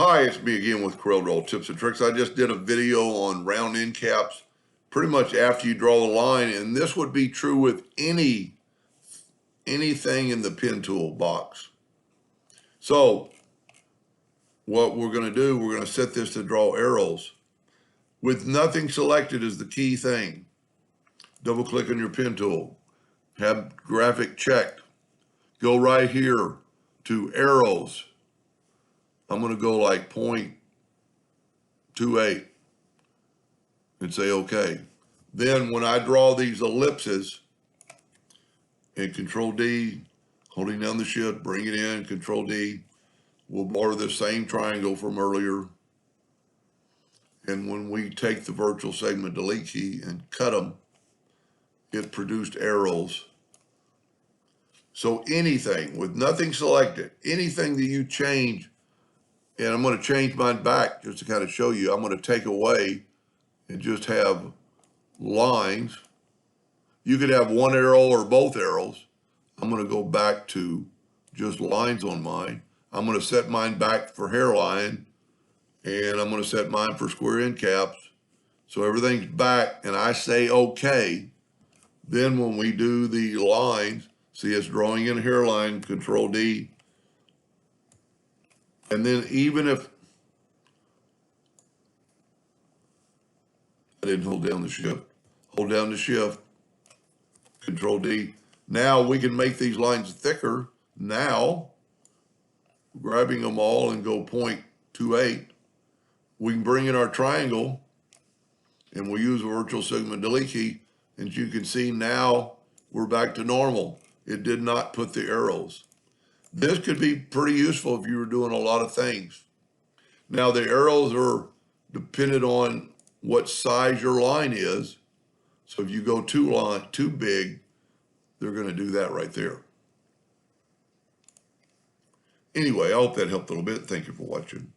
Hi, it's me again with Corel Draw Tips and Tricks. I just did a video on round end caps pretty much after you draw the line, and this would be true with anything in the pen tool box. So what we're going to do, we're going to set this to draw arrows. With nothing selected is the key thing. Double click on your pen tool, have graphic checked. Go right here to arrows. I'm going to go like 0.28 and say okay. Then when I draw these ellipses and Control D, holding down the shift, bring it in, Control D, we'll borrow the same triangle from earlier. And when we take the virtual segment delete key and cut them, it produced arrows. So anything with nothing selected, anything that you change, and I'm going to change mine back just to kind of show you, I'm going to take away and just have lines. You could have one arrow or both arrows. I'm going to go back to just lines on mine. I'm going to set mine back for hairline, and I'm going to set mine for square end caps. So everything's back, and I say okay. Then when we do the lines, see it's drawing in a hairline, Control D. And then even if I didn't hold down the shift, hold down the shift, Control D. Now we can make these lines thicker. Now, grabbing them all and go 0.28, we can bring in our triangle and we'll use a virtual segment delete key. And you can see now we're back to normal. It did not put the arrows. This could be pretty useful if you were doing a lot of things. Now the arrows are dependent on what size your line is. So if you go too big, they're going to do that right there. Anyway, I hope that helped a little bit. Thank you for watching.